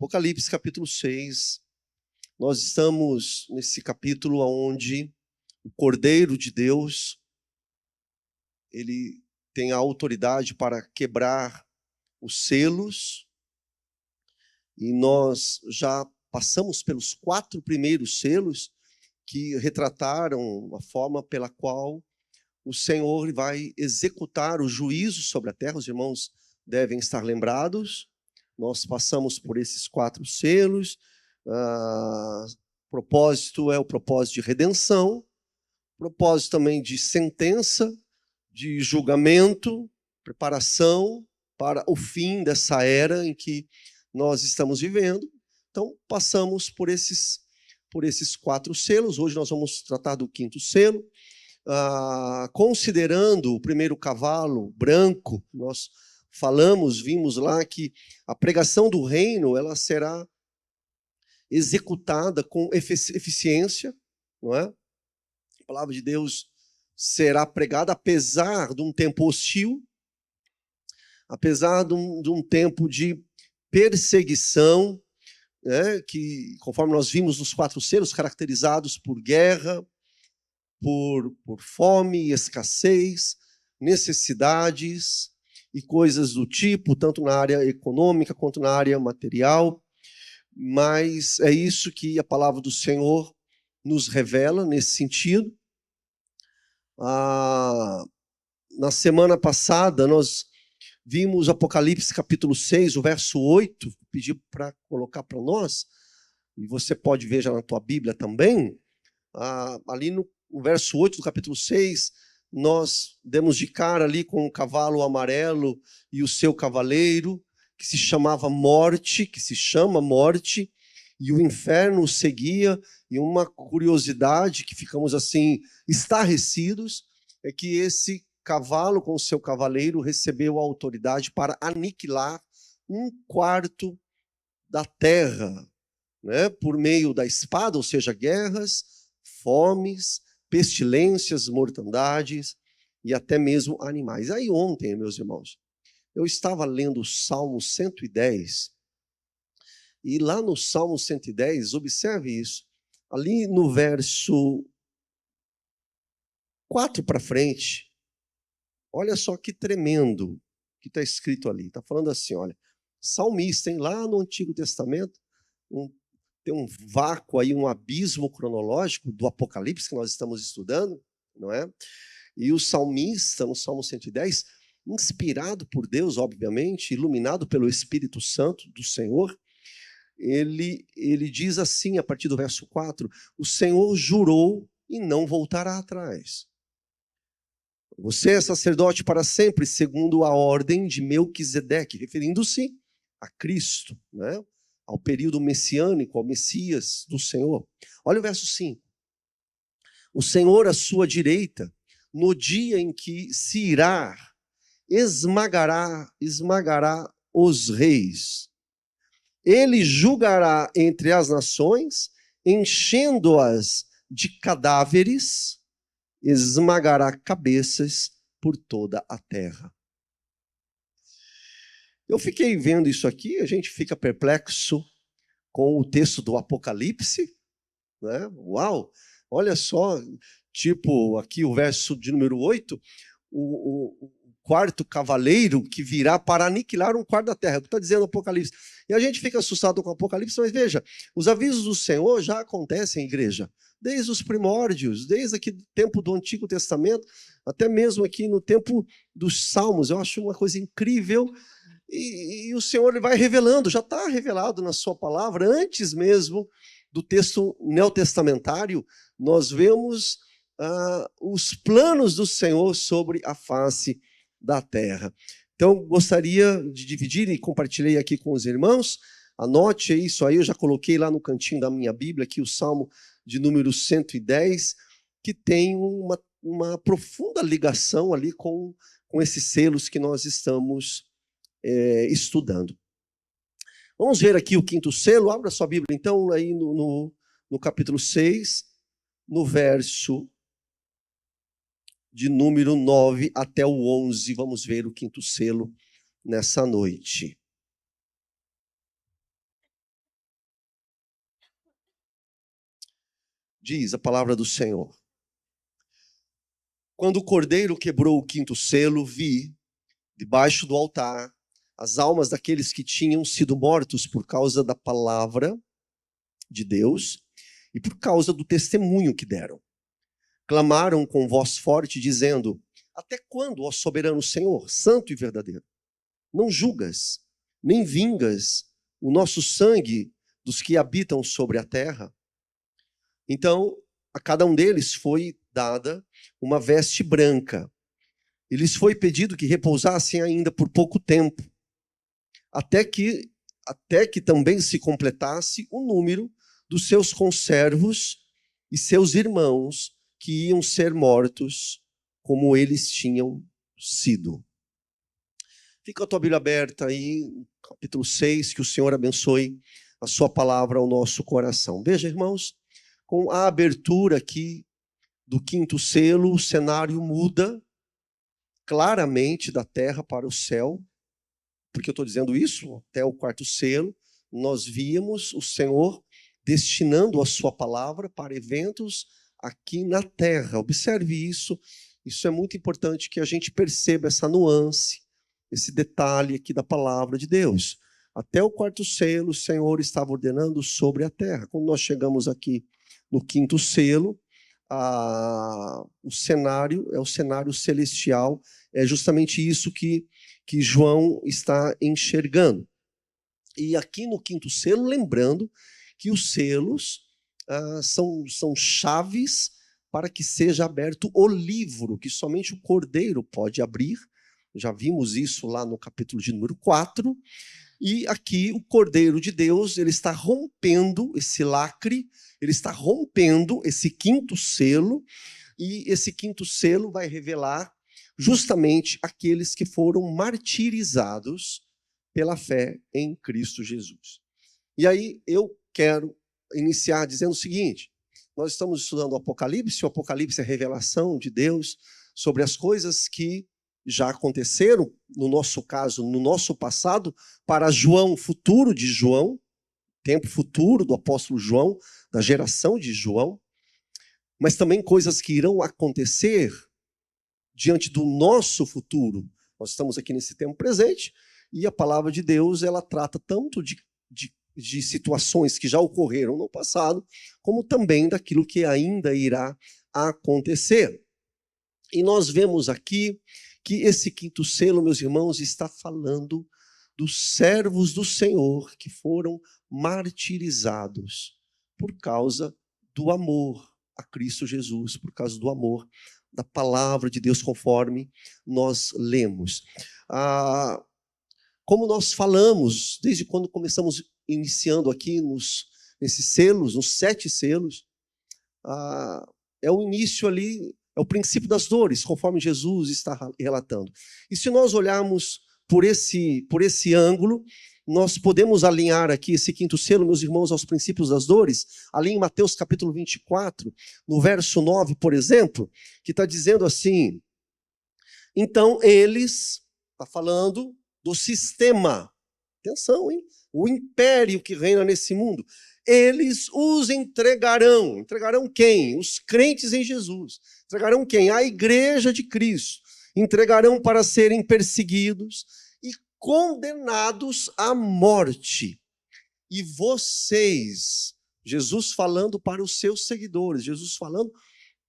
Apocalipse capítulo 6, nós estamos nesse capítulo onde o Cordeiro de Deus, ele tem a autoridade para quebrar os selos, e nós já passamos pelos 4 primeiros selos que retrataram a forma pela qual o Senhor vai executar o juízo sobre a terra. Os irmãos devem estar lembrados. Nós passamos por esses 4 selos. O propósito é o propósito de redenção, propósito também de sentença, de julgamento, preparação para o fim dessa era em que nós estamos vivendo. Então, passamos por esses 4 selos. Hoje nós vamos tratar do 5º selo. Considerando o primeiro cavalo branco, nós vimos lá que a pregação do reino ela será executada com eficiência, não é? A palavra de Deus será pregada apesar de um tempo hostil, apesar de um tempo de perseguição, né, que, conforme nós vimos nos 4 selos, caracterizados por guerra, por fome, escassez, necessidades e coisas do tipo, tanto na área econômica quanto na área material. Mas é isso que a palavra do Senhor nos revela nesse sentido. Na semana passada, nós vimos Apocalipse capítulo 6, o verso 8, pedi para colocar para nós, e você pode ver já na tua Bíblia também, ali no verso 8 do capítulo 6, nós demos de cara ali com o cavalo amarelo e o seu cavaleiro, que se chama Morte, e o inferno o seguia, e uma curiosidade que ficamos assim estarrecidos, é que esse cavalo com o seu cavaleiro recebeu a autoridade para aniquilar 1/4 da terra, né, por meio da espada, ou seja, guerras, fomes, pestilências, mortandades e até mesmo animais. Aí ontem, meus irmãos, eu estava lendo o Salmo 110, e lá no Salmo 110, observe isso, ali no verso 4 para frente, olha só que tremendo que está escrito ali. Está falando assim, olha, salmista, hein, lá no Antigo Testamento, tem um vácuo aí, um abismo cronológico do Apocalipse que nós estamos estudando, não é? E o salmista, no Salmo 110, inspirado por Deus, obviamente, iluminado pelo Espírito Santo do Senhor, ele diz assim, a partir do verso 4, o Senhor jurou e não voltará atrás. Você é sacerdote para sempre, segundo a ordem de Melquisedeque, referindo-se a Cristo, né? Ao período messiânico, ao Messias do Senhor. Olha o verso 5. O Senhor à sua direita, no dia em que se irá, esmagará os reis. Ele julgará entre as nações, enchendo-as de cadáveres, esmagará cabeças por toda a terra. Eu fiquei vendo isso aqui, a gente fica perplexo com o texto do Apocalipse, né? Uau! Olha só, tipo aqui o verso de número 8, o 4º cavaleiro que virá para aniquilar 1/4 da terra, é o que está dizendo o Apocalipse. E a gente fica assustado com o Apocalipse, mas veja, os avisos do Senhor já acontecem, igreja, desde os primórdios, desde aqui do tempo do Antigo Testamento, até mesmo aqui no tempo dos Salmos. Eu acho uma coisa incrível. E o Senhor ele vai revelando, já está revelado na sua palavra, antes mesmo do texto neotestamentário, nós vemos os planos do Senhor sobre a face da terra. Então, gostaria de dividir e compartilhei aqui com os irmãos, anote isso aí, eu já coloquei lá no cantinho da minha Bíblia, aqui o Salmo de número 110, que tem uma profunda ligação ali com esses selos que nós estamos estudando. Vamos ver aqui o 5º selo. Abra sua Bíblia, então, aí no capítulo 6, no verso de número 9 até o 11. Vamos ver o 5º selo nessa noite. Diz a palavra do Senhor: quando o cordeiro quebrou o quinto selo, vi, debaixo do altar, as almas daqueles que tinham sido mortos por causa da palavra de Deus e por causa do testemunho que deram. Clamaram com voz forte, dizendo: até quando, ó soberano Senhor, santo e verdadeiro, não julgas, nem vingas o nosso sangue dos que habitam sobre a terra? Então, a cada um deles foi dada uma veste branca. E lhes foi pedido que repousassem ainda por pouco tempo, até que também se completasse o número dos seus conservos e seus irmãos que iam ser mortos como eles tinham sido. Fica a tua Bíblia aberta aí, capítulo 6, que o Senhor abençoe a sua palavra ao nosso coração. Veja, irmãos, com a abertura aqui do quinto selo, o cenário muda claramente da terra para o céu. Por que eu estou dizendo isso? Até o quarto selo, nós víamos o Senhor destinando a sua palavra para eventos aqui na terra. Observe isso. Isso é muito importante que a gente perceba essa nuance, esse detalhe aqui da palavra de Deus. Até o quarto selo, o Senhor estava ordenando sobre a terra. Quando nós chegamos aqui no quinto selo, o cenário é o cenário celestial. É justamente isso que João está enxergando. E aqui no quinto selo, lembrando que os selos são chaves para que seja aberto o livro, que somente o Cordeiro pode abrir. Já vimos isso lá no capítulo de número 4. E aqui o Cordeiro de Deus, ele está rompendo esse lacre, ele está rompendo esse quinto selo, e esse quinto selo vai revelar justamente aqueles que foram martirizados pela fé em Cristo Jesus. E aí eu quero iniciar dizendo o seguinte: nós estamos estudando o Apocalipse é a revelação de Deus sobre as coisas que já aconteceram, no nosso caso, no nosso passado, para João, futuro de João, tempo futuro do apóstolo João, da geração de João, mas também coisas que irão acontecer diante do nosso futuro. Nós estamos aqui nesse tempo presente e a palavra de Deus, ela trata tanto de situações que já ocorreram no passado, como também daquilo que ainda irá acontecer. E nós vemos aqui que esse quinto selo, meus irmãos, está falando dos servos do Senhor que foram martirizados por causa do amor a Cristo Jesus, por causa do amor da palavra de Deus, conforme nós lemos. Como nós falamos, desde quando começamos iniciando aqui nesses selos, nos 7 selos, é o início ali, é o princípio das dores, conforme Jesus está relatando. E se nós olharmos por esse ângulo, nós podemos alinhar aqui esse quinto selo, meus irmãos, aos princípios das dores, ali em Mateus capítulo 24, no verso 9, por exemplo, que está dizendo assim: então eles, está falando do sistema, atenção, hein? O império que reina nesse mundo, eles os entregarão. Entregarão quem? Os crentes em Jesus. Entregarão quem? A igreja de Cristo. Entregarão para serem perseguidos e condenados à morte. E vocês, Jesus falando para os seus seguidores, Jesus falando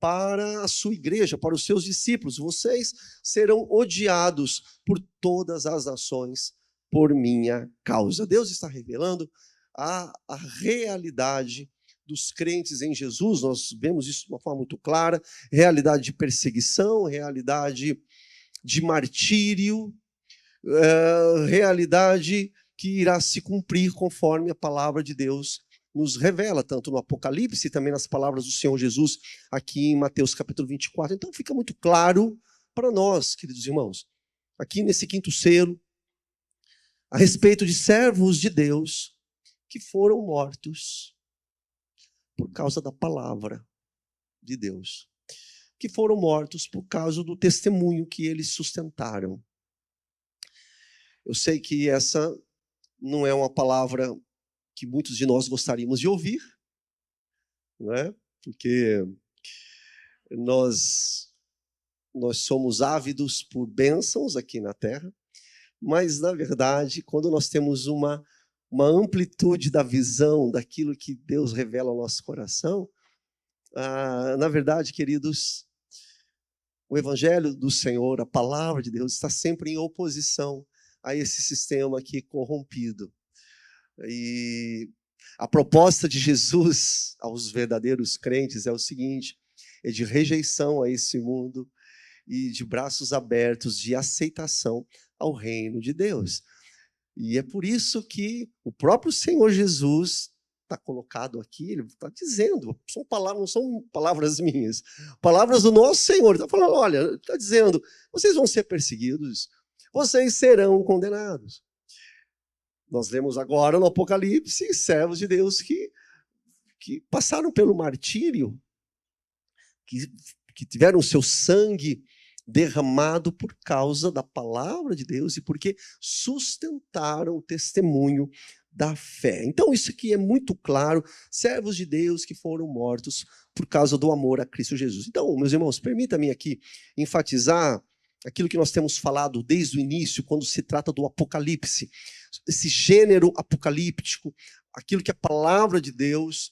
para a sua igreja, para os seus discípulos, vocês serão odiados por todas as nações por minha causa. Deus está revelando a realidade dos crentes em Jesus. Nós vemos isso de uma forma muito clara: realidade de perseguição, realidade de martírio, realidade que irá se cumprir conforme a palavra de Deus nos revela, tanto no Apocalipse e também nas palavras do Senhor Jesus aqui em Mateus capítulo 24. Então fica muito claro para nós, queridos irmãos, aqui nesse quinto selo, a respeito de servos de Deus que foram mortos por causa da palavra de Deus, que foram mortos por causa do testemunho que eles sustentaram. Eu sei que essa não é uma palavra que muitos de nós gostaríamos de ouvir, não é? porque nós somos ávidos por bênçãos aqui na Terra, mas, na verdade, quando nós temos uma amplitude da visão daquilo que Deus revela ao nosso coração, na verdade, queridos, o Evangelho do Senhor, a palavra de Deus, está sempre em oposição a esse sistema aqui corrompido. E a proposta de Jesus aos verdadeiros crentes é o seguinte: é de rejeição a esse mundo e de braços abertos, de aceitação ao reino de Deus. E é por isso que o próprio Senhor Jesus está colocado aqui, ele está dizendo, não são palavras minhas, palavras do nosso Senhor. Ele está falando, olha, está dizendo, vocês vão ser perseguidos, vocês serão condenados. Nós lemos agora no Apocalipse servos de Deus que passaram pelo martírio, que tiveram seu sangue derramado por causa da palavra de Deus e porque sustentaram o testemunho da fé. Então isso aqui é muito claro, servos de Deus que foram mortos por causa do amor a Cristo Jesus. Então, meus irmãos, permita-me aqui enfatizar aquilo que nós temos falado desde o início, quando se trata do Apocalipse, esse gênero apocalíptico, aquilo que a palavra de Deus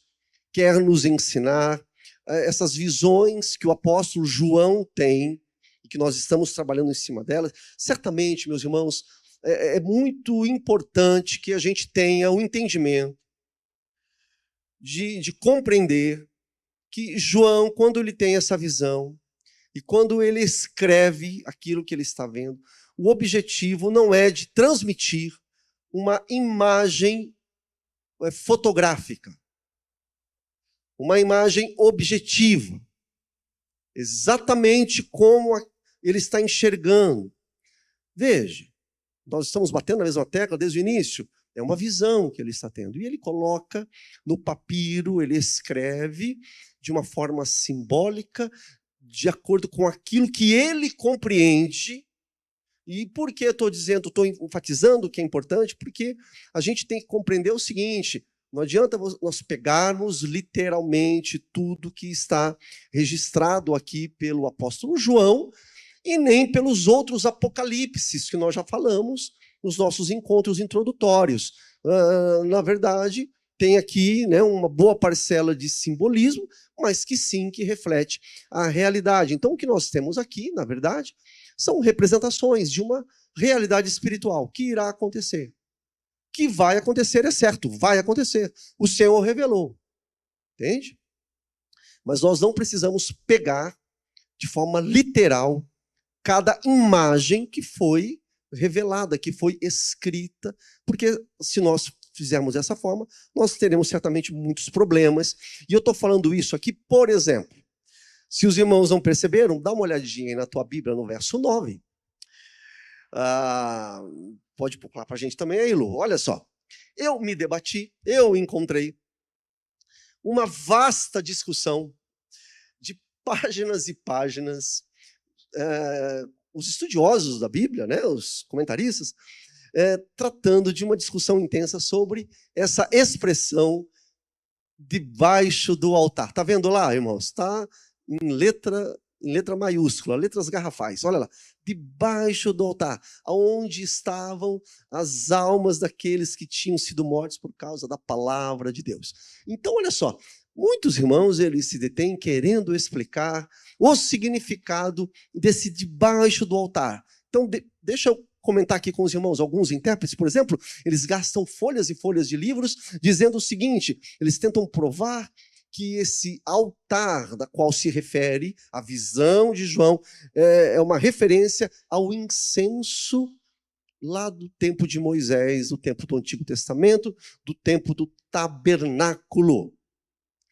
quer nos ensinar, essas visões que o apóstolo João tem, e que nós estamos trabalhando em cima delas. Certamente, meus irmãos, é muito importante que a gente tenha o entendimento de compreender que João, quando ele tem essa visão, e quando ele escreve aquilo que ele está vendo, o objetivo não é de transmitir uma imagem fotográfica, uma imagem objetiva, exatamente como ele está enxergando. Veja, nós estamos batendo na mesma tecla desde o início, é uma visão que ele está tendo. E ele coloca no papiro, ele escreve de uma forma simbólica, de acordo com aquilo que ele compreende. E por que estou enfatizando que é importante? Porque a gente tem que compreender o seguinte: não adianta nós pegarmos literalmente tudo que está registrado aqui pelo apóstolo João e nem pelos outros apocalipses que nós já falamos nos nossos encontros introdutórios. Na verdade, tem aqui, né, uma boa parcela de simbolismo, mas que sim, que reflete a realidade. Então, o que nós temos aqui, na verdade, são representações de uma realidade espiritual que irá acontecer. Que vai acontecer, é certo, vai acontecer. O Senhor revelou. Entende? Mas nós não precisamos pegar de forma literal cada imagem que foi revelada, que foi escrita, porque se nós fizermos dessa forma, nós teremos certamente muitos problemas. E eu estou falando isso aqui, por exemplo, se os irmãos não perceberam, dá uma olhadinha aí na tua Bíblia, no verso 9. Pode pular para a gente também aí, Lu. Olha só. Eu me debati, eu encontrei uma vasta discussão de páginas e páginas. Os estudiosos da Bíblia, né, os comentaristas, tratando de uma discussão intensa sobre essa expressão debaixo do altar. Está vendo lá, irmãos? Está em letra maiúscula, letras garrafais. Olha lá. Debaixo do altar, onde estavam as almas daqueles que tinham sido mortos por causa da palavra de Deus. Então, olha só, muitos irmãos eles se detêm querendo explicar o significado desse debaixo do altar. Então, deixa eu comentar aqui com os irmãos. Alguns intérpretes, por exemplo, eles gastam folhas e folhas de livros dizendo o seguinte: eles tentam provar que esse altar da qual se refere a visão de João é uma referência ao incenso lá do tempo de Moisés, do tempo do Antigo Testamento, do tempo do tabernáculo.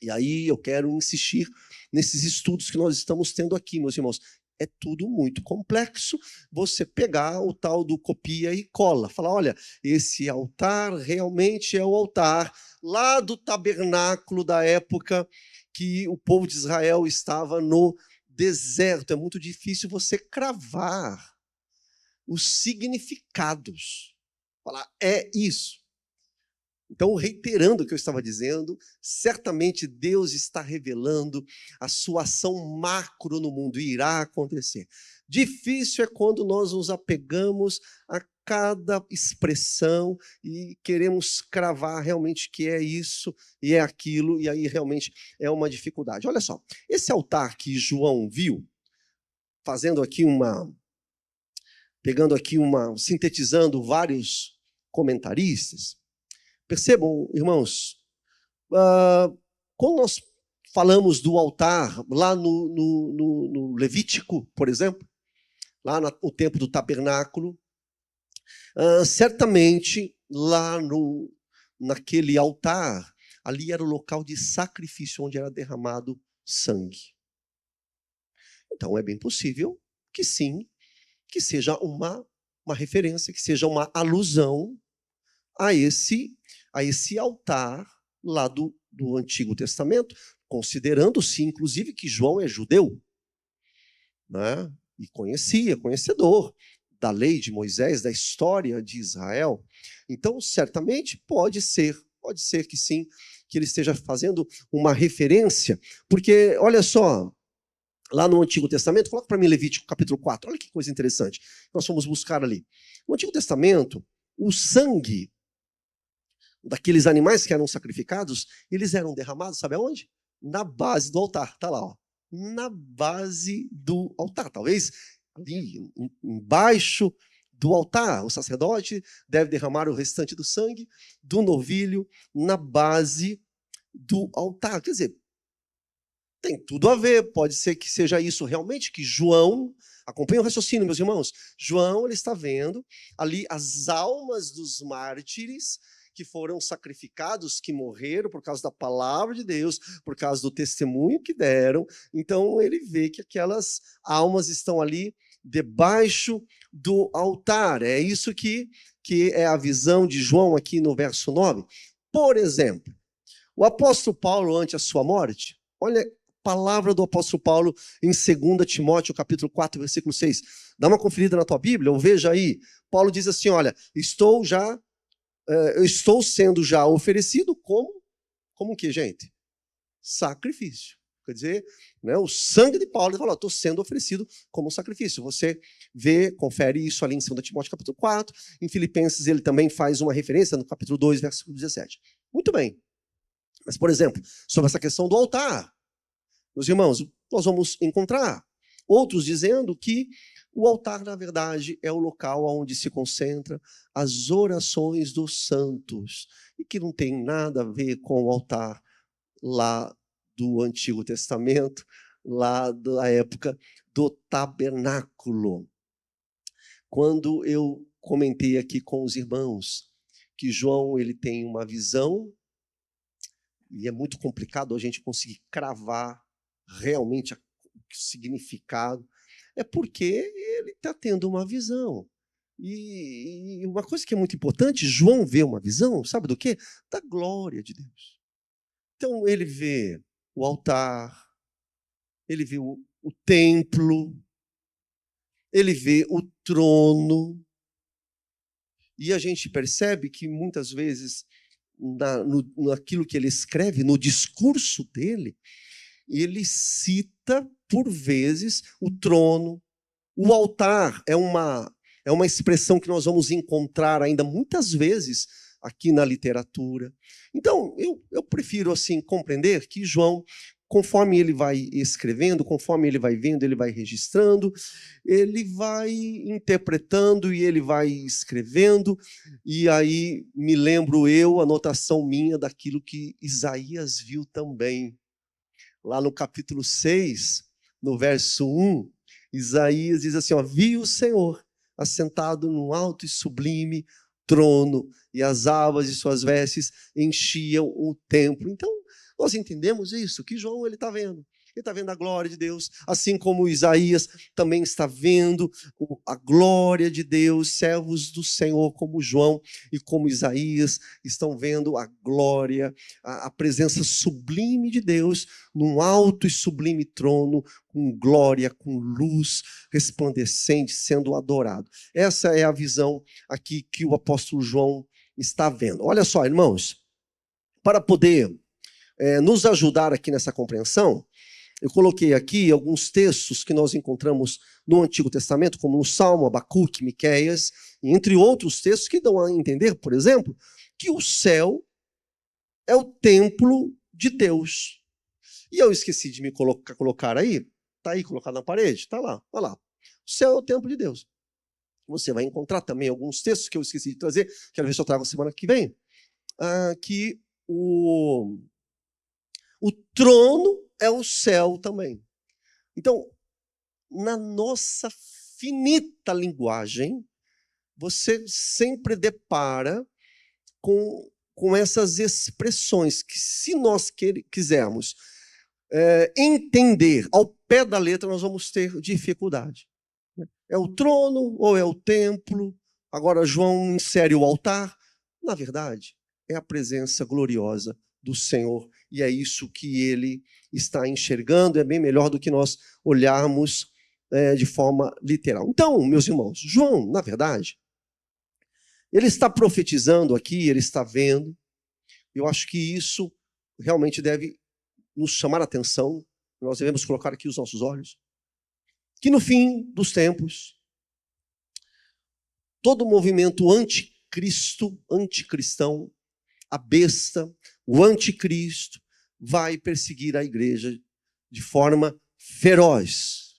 E aí eu quero insistir nesses estudos que nós estamos tendo aqui, meus irmãos. É tudo muito complexo. Você pegar o tal do copia e cola, falar, olha, esse altar realmente é o altar lá do tabernáculo da época que o povo de Israel estava no deserto. É muito difícil você cravar os significados. Falar, é isso. Então, reiterando o que eu estava dizendo, certamente Deus está revelando a sua ação macro no mundo, e irá acontecer. Difícil é quando nós nos apegamos a cada expressão e queremos cravar realmente que é isso e é aquilo, e aí realmente é uma dificuldade. Olha só, esse altar que João viu, sintetizando vários comentaristas, percebam, irmãos, quando nós falamos do altar lá no Levítico, por exemplo, lá no tempo do tabernáculo, certamente lá naquele altar, ali era o local de sacrifício onde era derramado sangue. Então é bem possível que sim, que seja uma referência, que seja uma alusão a esse altar lá do Antigo Testamento, considerando-se, inclusive, que João é judeu, né? E conhecedor da lei de Moisés, da história de Israel. Então, certamente, pode ser que sim, que ele esteja fazendo uma referência, porque, olha só, lá no Antigo Testamento, coloca para mim Levítico capítulo 4, olha que coisa interessante, nós fomos buscar ali. No Antigo Testamento, o sangue daqueles animais que eram sacrificados, eles eram derramados, sabe aonde? Na base do altar, está lá, ó. Na base do altar, talvez ali embaixo do altar, o sacerdote deve derramar o restante do sangue do novilho na base do altar. Quer dizer, tem tudo a ver, pode ser que seja isso realmente, que João, acompanha o raciocínio, meus irmãos, João ele está vendo ali as almas dos mártires que foram sacrificados, que morreram por causa da palavra de Deus, por causa do testemunho que deram. Então ele vê que aquelas almas estão ali debaixo do altar. É isso que é a visão de João aqui no verso 9. Por exemplo, o apóstolo Paulo, ante a sua morte, olha a palavra do apóstolo Paulo em 2 Timóteo, capítulo 4, versículo 6. Dá uma conferida na tua Bíblia, ou veja aí. Paulo diz assim, olha, eu estou sendo já oferecido como o que, gente? Sacrifício. Quer dizer, né, o sangue de Paulo, ele falou, estou sendo oferecido como sacrifício. Você confere isso ali em 2 Timóteo capítulo 4, em Filipenses ele também faz uma referência no capítulo 2, versículo 17. Muito bem. Mas, por exemplo, sobre essa questão do altar, meus irmãos, nós vamos encontrar outros dizendo que o altar, na verdade, é o local onde se concentra as orações dos santos e que não tem nada a ver com o altar lá do Antigo Testamento, lá da época do tabernáculo. Quando eu comentei aqui com os irmãos que João ele tem uma visão, e é muito complicado a gente conseguir cravar realmente o significado, é porque ele está tendo uma visão. E uma coisa que é muito importante, João vê uma visão, sabe do quê? Da glória de Deus. Então ele vê o altar, ele vê o templo, ele vê o trono, e a gente percebe que muitas vezes, naquilo que ele escreve, no discurso dele, ele cita, por vezes, o trono. O altar é uma expressão que nós vamos encontrar ainda muitas vezes aqui na literatura. Então, eu prefiro assim compreender que João, conforme ele vai escrevendo, conforme ele vai vendo, ele vai registrando, ele vai interpretando e ele vai escrevendo, e aí me lembro anotação minha daquilo que Isaías viu também. Lá no capítulo 6, no verso 1, Isaías diz assim, vi o Senhor assentado num alto e sublime trono, e as abas de suas vestes enchiam o templo. Então, nós entendemos isso, que João ele está vendo. Ele está vendo a glória de Deus, assim como Isaías também está vendo a glória de Deus, servos do Senhor como João e como Isaías estão vendo a glória, a presença sublime de Deus num alto e sublime trono, com glória, com luz resplandecente, sendo adorado. Essa é a visão aqui que o apóstolo João está vendo. Olha só, irmãos, para poder nos ajudar aqui nessa compreensão, eu coloquei aqui alguns textos que nós encontramos no Antigo Testamento, como no Salmo, Abacuque, Miqueias, entre outros textos que dão a entender, por exemplo, que o céu é o templo de Deus. E eu esqueci de me colocar aí, está aí colocado na parede, está lá, olha lá. O céu é o templo de Deus. Você vai encontrar também alguns textos que eu esqueci de trazer, quero ver se eu trago semana que vem, que o trono é o céu também. Então, na nossa finita linguagem, você sempre depara com essas expressões que, se nós quisermos entender ao pé da letra, nós vamos ter dificuldade. É o trono ou é o templo? Agora João insere o altar. Na verdade, é a presença gloriosa do Senhor, e é isso que ele está enxergando, é bem melhor do que nós olharmos de forma literal. Então, meus irmãos, João, na verdade, ele está profetizando aqui, ele está vendo, eu acho que isso realmente deve nos chamar a atenção, nós devemos colocar aqui os nossos olhos, que no fim dos tempos, todo movimento anticristo, anticristão, a besta, o anticristo, vai perseguir a igreja de forma feroz,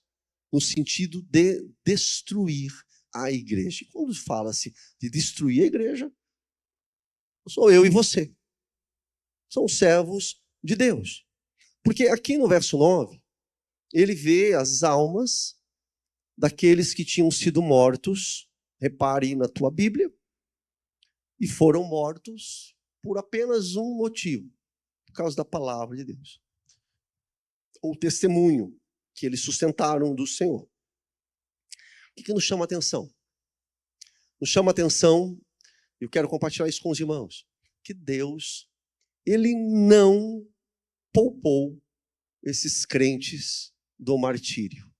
no sentido de destruir a igreja. E quando fala-se de destruir a igreja, sou eu e você. São servos de Deus. Porque aqui no verso 9, ele vê as almas daqueles que tinham sido mortos, repare na tua Bíblia, e foram mortos por apenas um motivo, por causa da palavra de Deus. Ou testemunho que eles sustentaram do Senhor. O que nos chama a atenção? Nos chama a atenção, eu quero compartilhar isso com os irmãos, que Deus, ele não poupou esses crentes do martírio.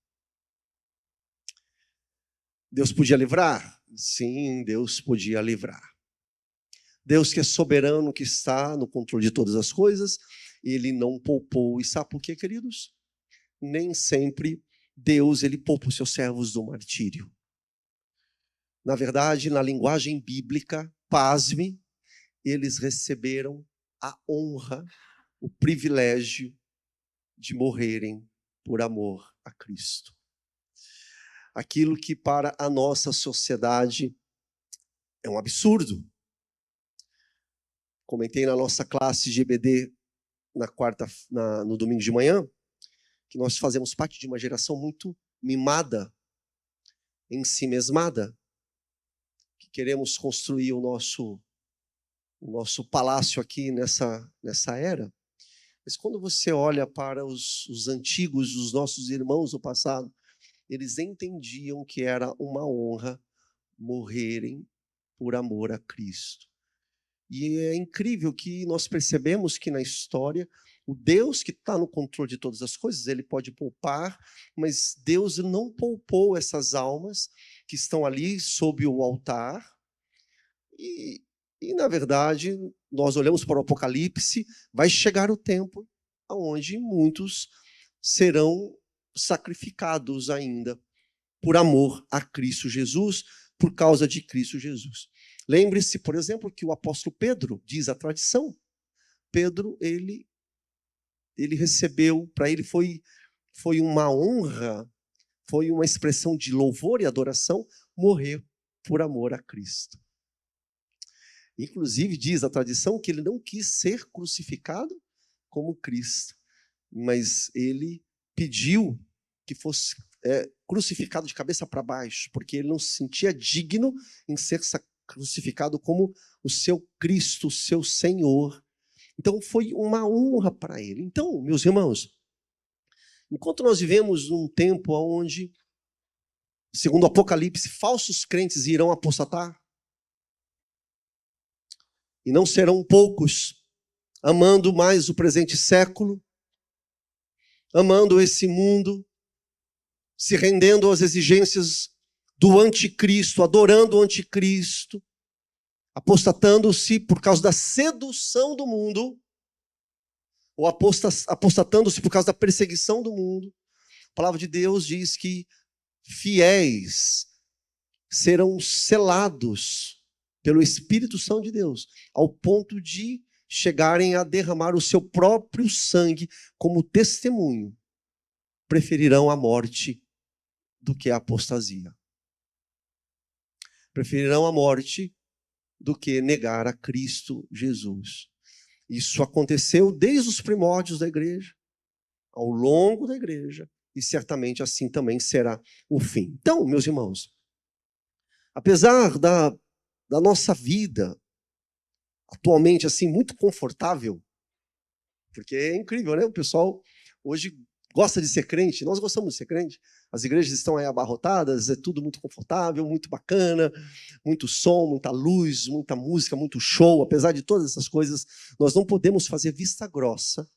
Deus podia livrar? Sim, Deus podia livrar. Deus que é soberano, que está no controle de todas as coisas, ele não poupou. E sabe por quê, queridos? Nem sempre Deus ele poupa os seus servos do martírio. Na verdade, na linguagem bíblica, pasme, eles receberam a honra, o privilégio de morrerem por amor a Cristo. Aquilo que para a nossa sociedade é um absurdo. Comentei na nossa classe de EBD no domingo de manhã, que nós fazemos parte de uma geração muito mimada, ensimesmada, que queremos construir o nosso palácio aqui nessa era. Mas quando você olha para os antigos, os nossos irmãos do passado, eles entendiam que era uma honra morrerem por amor a Cristo. E é incrível que nós percebemos que na história, o Deus que está no controle de todas as coisas, ele pode poupar, mas Deus não poupou essas almas que estão ali sob o altar. E na verdade, nós olhamos para o Apocalipse, vai chegar o tempo onde muitos serão sacrificados ainda por amor a Cristo Jesus, por causa de Cristo Jesus. Lembre-se, por exemplo, que o apóstolo Pedro, diz a tradição, Pedro, ele recebeu, para ele foi uma honra, foi uma expressão de louvor e adoração, morrer por amor a Cristo. Inclusive, diz a tradição que ele não quis ser crucificado como Cristo, mas ele pediu que fosse crucificado de cabeça para baixo, porque ele não se sentia digno em ser crucificado como o seu Cristo, o seu Senhor. Então foi uma honra para ele. Então, meus irmãos, enquanto nós vivemos num tempo onde, segundo o Apocalipse, falsos crentes irão apostatar, e não serão poucos, amando mais o presente século, amando esse mundo, se rendendo às exigências do anticristo, adorando o anticristo, apostatando-se por causa da sedução do mundo, ou apostatando-se por causa da perseguição do mundo. A palavra de Deus diz que fiéis serão selados pelo Espírito Santo de Deus, ao ponto de chegarem a derramar o seu próprio sangue como testemunho. Preferirão a morte do que a apostasia. Preferirão a morte do que negar a Cristo Jesus. Isso aconteceu desde os primórdios da igreja, ao longo da igreja, e certamente assim também será o fim. Então, meus irmãos, apesar da nossa vida atualmente assim muito confortável, porque é incrível, né? O pessoal hoje gosta de ser crente, nós gostamos de ser crente, as igrejas estão aí abarrotadas, é tudo muito confortável, muito bacana, muito som, muita luz, muita música, muito show. Apesar de todas essas coisas, nós não podemos fazer vista grossa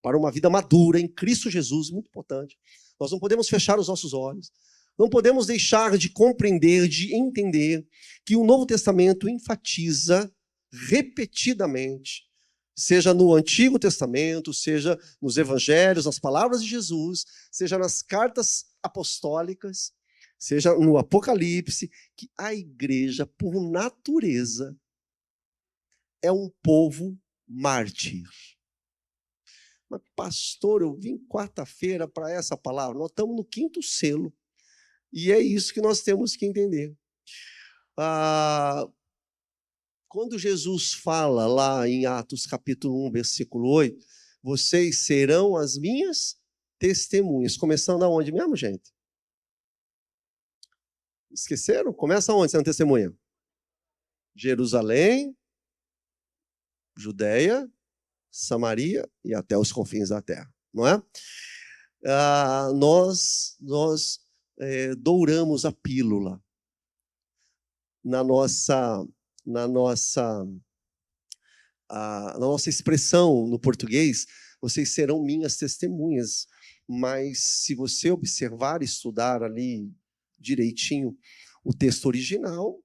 para uma vida madura em Cristo Jesus, muito importante. Nós não podemos fechar os nossos olhos, não podemos deixar de compreender, de entender que o Novo Testamento enfatiza repetidamente, seja no Antigo Testamento, seja nos Evangelhos, nas palavras de Jesus, seja nas cartas apostólicas, seja no Apocalipse, que a igreja, por natureza, é um povo mártir. Mas, pastor, eu vim quarta-feira para essa palavra, nós estamos no 5º selo, e é isso que nós temos que entender. Quando Jesus fala lá em Atos capítulo 1, versículo 8, vocês serão as minhas testemunhas. Começando aonde mesmo, gente? Esqueceram? Começa aonde sendo testemunha? Jerusalém, Judeia, Samaria e até os confins da terra, não é? Nós douramos a pílula na nossa expressão no português. Vocês serão minhas testemunhas, mas se você observar e estudar ali direitinho o texto original,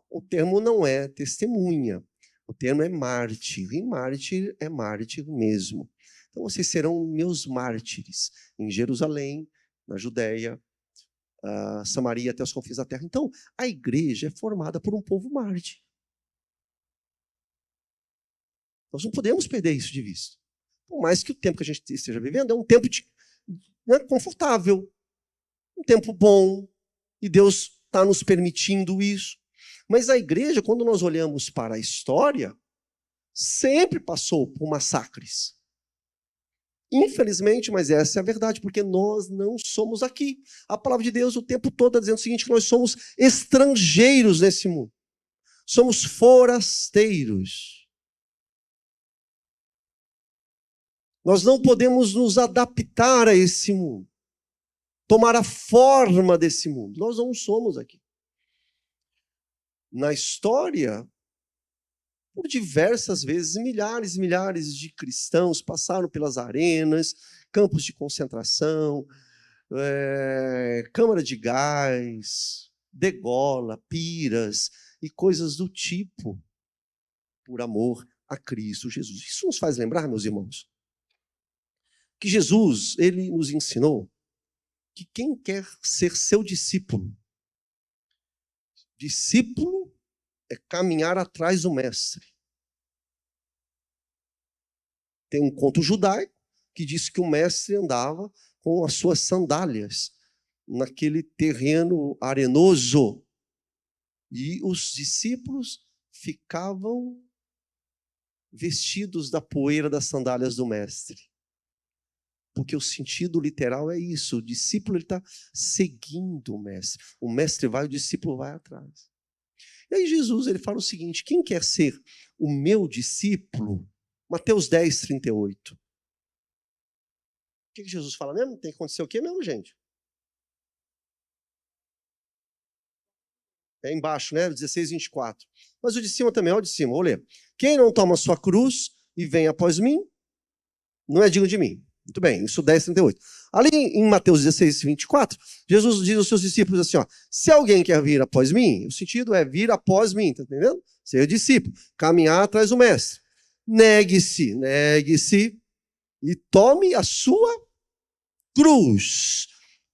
o termo não é testemunha, o termo é mártir, e mártir é mártir mesmo. Então vocês serão meus mártires em Jerusalém, na Judeia, Samaria até os confins da terra. Então a igreja é formada por um povo mártir. Nós não podemos perder isso de vista. Por mais que o tempo que a gente esteja vivendo é um tempo confortável, um tempo bom, e Deus está nos permitindo isso. Mas a igreja, quando nós olhamos para a história, sempre passou por massacres. Infelizmente, mas essa é a verdade, porque nós não somos aqui. A palavra de Deus o tempo todo está dizendo o seguinte, que nós somos estrangeiros nesse mundo. Somos forasteiros. Nós não podemos nos adaptar a esse mundo, tomar a forma desse mundo. Nós não somos aqui. Na história, por diversas vezes, milhares e milhares de cristãos passaram pelas arenas, campos de concentração, câmara de gás, degola, piras e coisas do tipo, por amor a Cristo Jesus. Isso nos faz lembrar, meus irmãos, que Jesus, ele nos ensinou que quem quer ser seu discípulo é caminhar atrás do mestre. Tem um conto judaico que diz que o mestre andava com as suas sandálias naquele terreno arenoso e os discípulos ficavam vestidos da poeira das sandálias do mestre. Porque o sentido literal é isso, o discípulo está seguindo o mestre vai, o discípulo vai atrás. E aí Jesus ele fala o seguinte, quem quer ser o meu discípulo, Mateus 10, 38. O que Jesus fala mesmo? Tem que acontecer o quê mesmo, gente? É embaixo, né? 16, 24. Mas o de cima também, olha o de cima, vou ler. Quem não toma sua cruz e vem após mim, não é digno de mim. Muito bem, isso 10:38. Ali em Mateus 16:24, Jesus diz aos seus discípulos assim, ó, se alguém quer vir após mim, o sentido é vir após mim, tá entendendo? Ser discípulo, caminhar atrás do mestre. Negue-se e tome a sua cruz.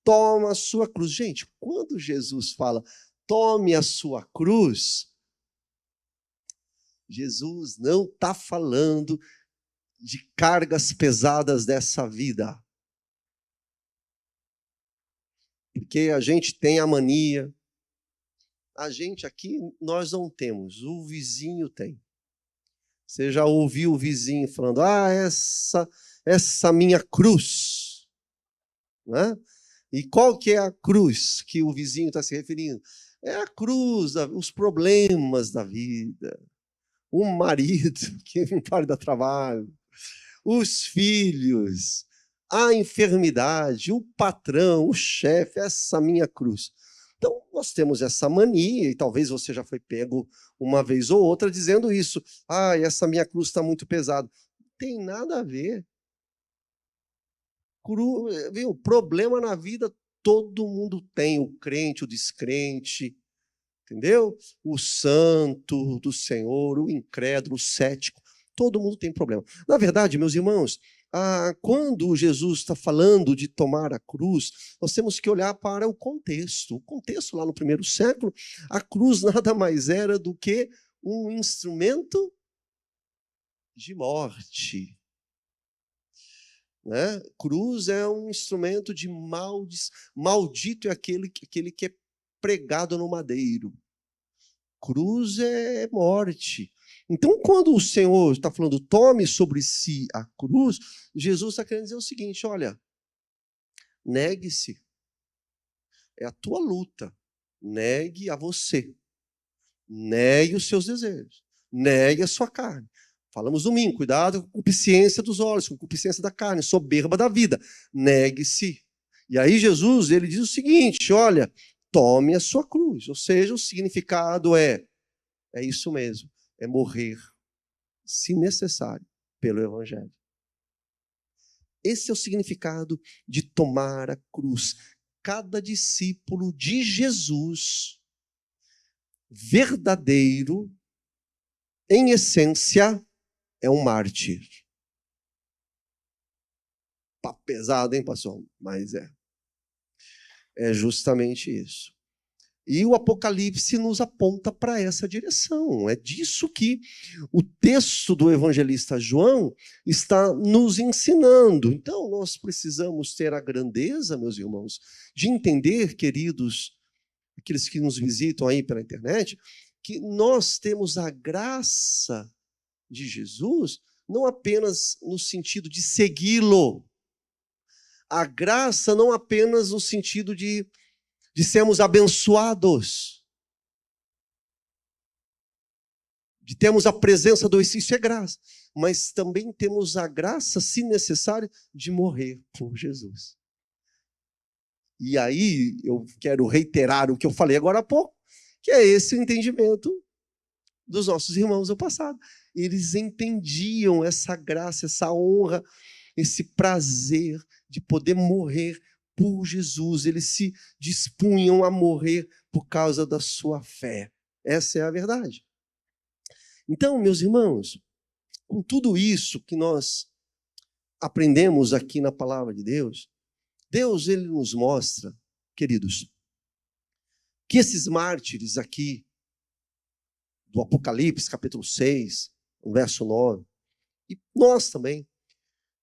Toma a sua cruz. Gente, quando Jesus fala, tome a sua cruz, Jesus não está falando de cargas pesadas dessa vida. Porque a gente tem a mania, a gente aqui, nós não temos, o vizinho tem. Você já ouviu o vizinho falando, essa minha cruz, né? E qual que é a cruz que o vizinho está se referindo? É a cruz, os problemas da vida, o marido que não para de dar trabalho, os filhos, a enfermidade, o patrão, o chefe, essa minha cruz. Então, nós temos essa mania, e talvez você já foi pego uma vez ou outra dizendo isso. Essa minha cruz está muito pesada. Não tem nada a ver. Viu? Problema na vida todo mundo tem, o crente, o descrente, entendeu? O santo do Senhor, o incrédulo, o cético, todo mundo tem problema. Na verdade, meus irmãos, quando Jesus está falando de tomar a cruz, nós temos que olhar para o contexto. O contexto lá no primeiro século, a cruz nada mais era do que um instrumento de morte. Né? Cruz é um instrumento de maldito é aquele que é pregado no madeiro. Cruz é morte. Então, quando o Senhor está falando, tome sobre si a cruz, Jesus está querendo dizer o seguinte, olha, negue-se. É a tua luta. Negue a você. Negue os seus desejos. Negue a sua carne. Falamos domingo, cuidado com a concupiscência dos olhos, com a concupiscência da carne, soberba da vida. Negue-se. E aí Jesus, ele diz o seguinte, olha, tome a sua cruz. Ou seja, o significado é isso mesmo, é morrer, se necessário, pelo Evangelho. Esse é o significado de tomar a cruz. Cada discípulo de Jesus, verdadeiro, em essência, é um mártir. Tá pesado, hein, pastor? Mas é justamente isso. E o Apocalipse nos aponta para essa direção. É disso que o texto do evangelista João está nos ensinando. Então, nós precisamos ter a grandeza, meus irmãos, de entender, queridos, aqueles que nos visitam aí pela internet, que nós temos a graça de Jesus, não apenas no sentido de segui-lo, a graça não apenas no sentido de sermos abençoados, de termos a presença do Espírito, isso é graça, mas também temos a graça, se necessário, de morrer por Jesus. E aí eu quero reiterar o que eu falei agora há pouco, que é esse o entendimento dos nossos irmãos do passado. Eles entendiam essa graça, essa honra, esse prazer de poder morrer por Jesus. Eles se dispunham a morrer por causa da sua fé. Essa é a verdade. Então, meus irmãos, com tudo isso que nós aprendemos aqui na palavra de Deus, Deus ele nos mostra, queridos, que esses mártires aqui, do Apocalipse, capítulo 6, verso 9, e nós também,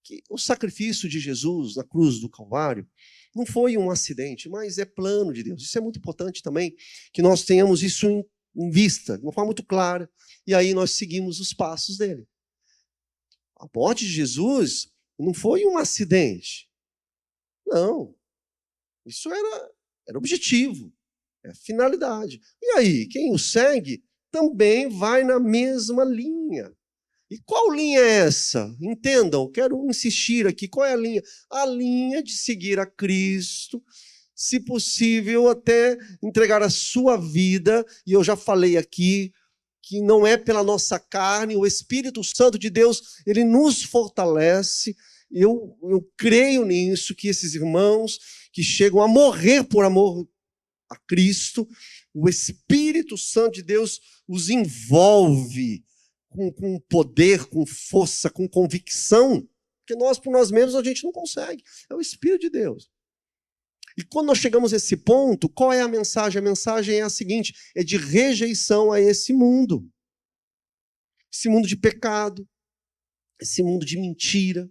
que o sacrifício de Jesus na cruz do Calvário não foi um acidente, mas é plano de Deus. Isso é muito importante também, que nós tenhamos isso em vista, de uma forma muito clara, e aí nós seguimos os passos dele. A morte de Jesus não foi um acidente. Não. Isso era objetivo, é finalidade. E aí, quem o segue também vai na mesma linha. E qual linha é essa? Entendam, quero insistir aqui. Qual é a linha? A linha de seguir a Cristo, se possível, até entregar a sua vida. E eu já falei aqui que não é pela nossa carne, o Espírito Santo de Deus, ele nos fortalece, eu creio nisso, que esses irmãos que chegam a morrer por amor a Cristo, o Espírito Santo de Deus os envolve com poder, com força, com convicção, porque nós, por nós mesmos, a gente não consegue. É o Espírito de Deus. E quando nós chegamos a esse ponto, qual é a mensagem? A mensagem é a seguinte, é de rejeição a esse mundo. Esse mundo de pecado, esse mundo de mentira,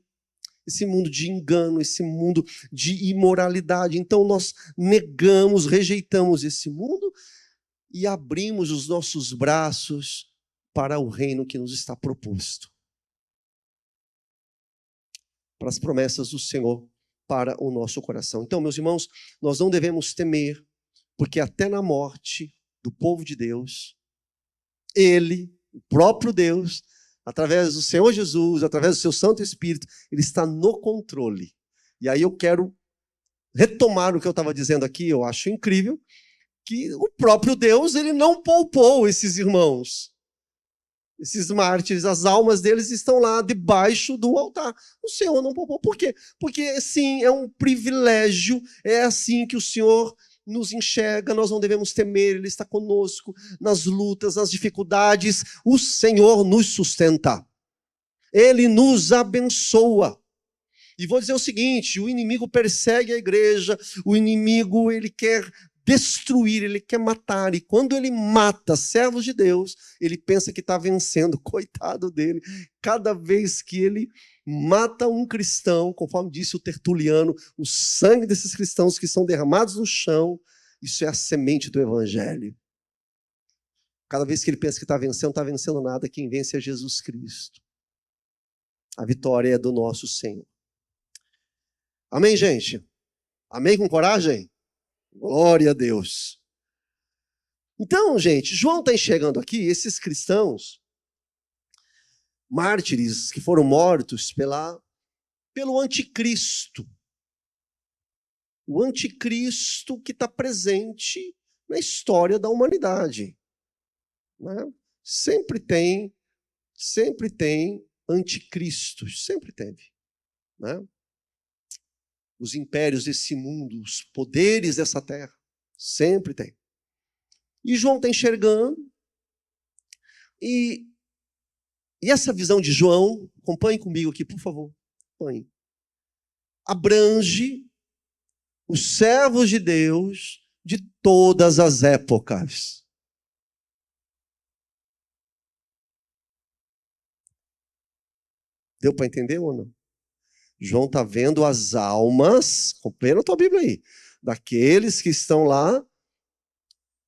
esse mundo de engano, esse mundo de imoralidade. Então nós negamos, rejeitamos esse mundo e abrimos os nossos braços para o reino que nos está proposto. Para as promessas do Senhor para o nosso coração. Então, meus irmãos, nós não devemos temer, porque até na morte do povo de Deus, Ele, o próprio Deus, através do Senhor Jesus, através do seu Santo Espírito, Ele está no controle. E aí eu quero retomar o que eu estava dizendo aqui, eu acho incrível, que o próprio Deus, Ele não poupou esses irmãos. Esses mártires, as almas deles estão lá debaixo do altar. O Senhor não poupou. Por quê? Porque, sim, é um privilégio, é assim que o Senhor nos enxerga, nós não devemos temer, Ele está conosco nas lutas, nas dificuldades. O Senhor nos sustenta. Ele nos abençoa. E vou dizer o seguinte, o inimigo persegue a igreja, o inimigo, ele quer destruir, ele quer matar, e quando ele mata servos de Deus, ele pensa que está vencendo, coitado dele. Cada vez que ele mata um cristão, conforme disse o Tertuliano, o sangue desses cristãos que são derramados no chão, isso é a semente do evangelho. Cada vez que ele pensa que está vencendo, não está vencendo nada, quem vence é Jesus Cristo. A vitória é do nosso Senhor. Amém, gente? Amém com coragem? Glória a Deus. Então, gente, João está enxergando aqui esses cristãos, mártires que foram mortos pelo anticristo. O anticristo que está presente na história da humanidade. Né? Sempre tem anticristos, sempre teve. Né? Os impérios desse mundo, os poderes dessa terra, sempre tem. E João está enxergando, e essa visão de João, acompanhe comigo aqui, por favor, acompanhe, abrange os servos de Deus de todas as épocas. Deu para entender ou não? João está vendo as almas, acompanha a tua Bíblia aí, daqueles que estão lá,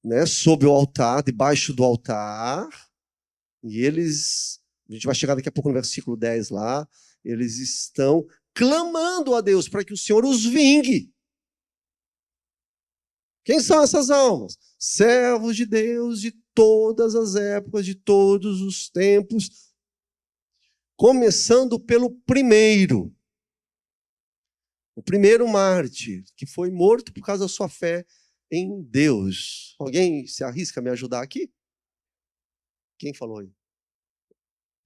né, sob o altar, debaixo do altar, e eles, a gente vai chegar daqui a pouco no versículo 10 lá, eles estão clamando a Deus para que o Senhor os vingue. Quem são essas almas? Servos de Deus de todas as épocas, de todos os tempos, começando pelo primeiro. O primeiro mártir, que foi morto por causa da sua fé em Deus. Alguém se arrisca a me ajudar aqui? Quem falou aí?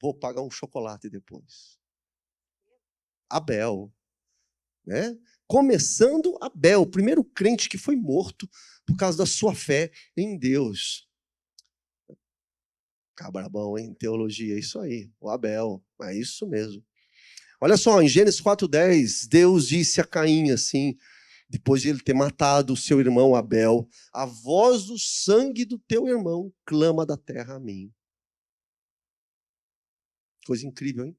Vou pagar um chocolate depois. Abel. Né? Começando Abel, o primeiro crente que foi morto por causa da sua fé em Deus. Cabra bom, hein? Teologia, é isso aí. O Abel, é isso mesmo. Olha só, em Gênesis 4:10, Deus disse a Caim assim, depois de ele ter matado o seu irmão Abel, a voz do sangue do teu irmão clama da terra a mim. Coisa incrível, hein?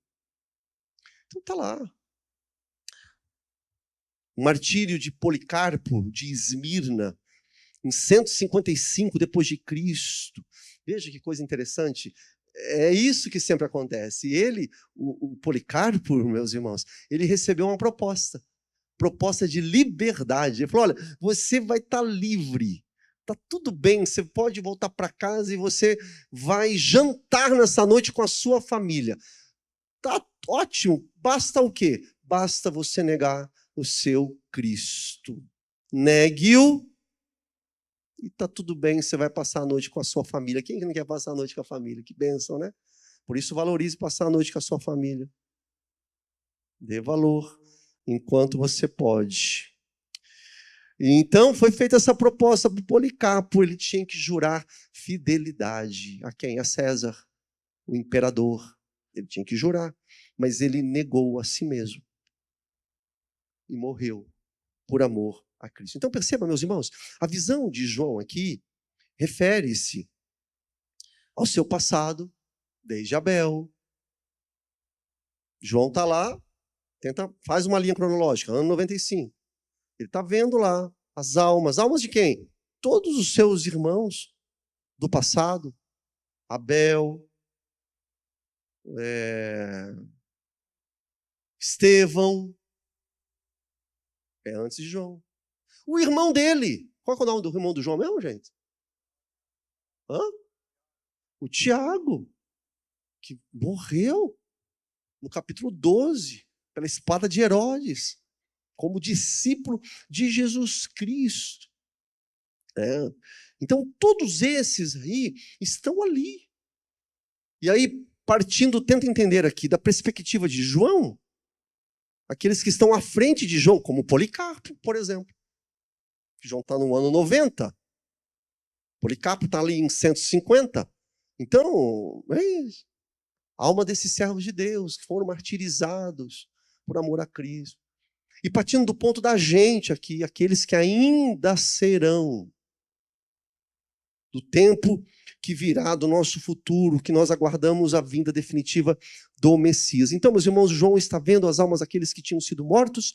Então tá lá. O martírio de Policarpo, de Esmirna, em 155 depois de Cristo. Veja que coisa interessante. É isso que sempre acontece. E ele, o Policarpo, meus irmãos, ele recebeu uma proposta de liberdade. Ele falou, olha, você vai estar livre, está tudo bem, você pode voltar para casa e você vai jantar nessa noite com a sua família. Está ótimo, basta o quê? Basta você negar o seu Cristo. Negue-o e está tudo bem, você vai passar a noite com a sua família. Quem não quer passar a noite com a família? Que bênção, né? Por isso valorize passar a noite com a sua família. Dê valor enquanto você pode. E então foi feita essa proposta para o Policarpo. Ele tinha que jurar fidelidade a quem? A César, o imperador. Ele tinha que jurar, mas ele negou a si mesmo e morreu por amor a Cristo. Então perceba, meus irmãos, a visão de João aqui refere-se ao seu passado, desde Abel. João está lá, faz uma linha cronológica, ano 95. Ele está vendo lá as almas. Almas de quem? Todos os seus irmãos do passado. Abel, Estevão. É antes de João. O irmão dele. Qual é o nome do irmão do João mesmo, gente? Hã? O Tiago, que morreu no capítulo 12, pela espada de Herodes, como discípulo de Jesus Cristo. Então, todos esses aí estão ali. E aí, tenta entender aqui, da perspectiva de João, aqueles que estão à frente de João, como Policarpo, por exemplo. João está no ano 90. Policarpo está ali em 150. Então, é isso. A alma desses servos de Deus que foram martirizados por amor a Cristo. E partindo do ponto da gente aqui, aqueles que ainda serão, do tempo que virá, do nosso futuro, que nós aguardamos a vinda definitiva do Messias. Então, meus irmãos, João está vendo as almas daqueles que tinham sido mortos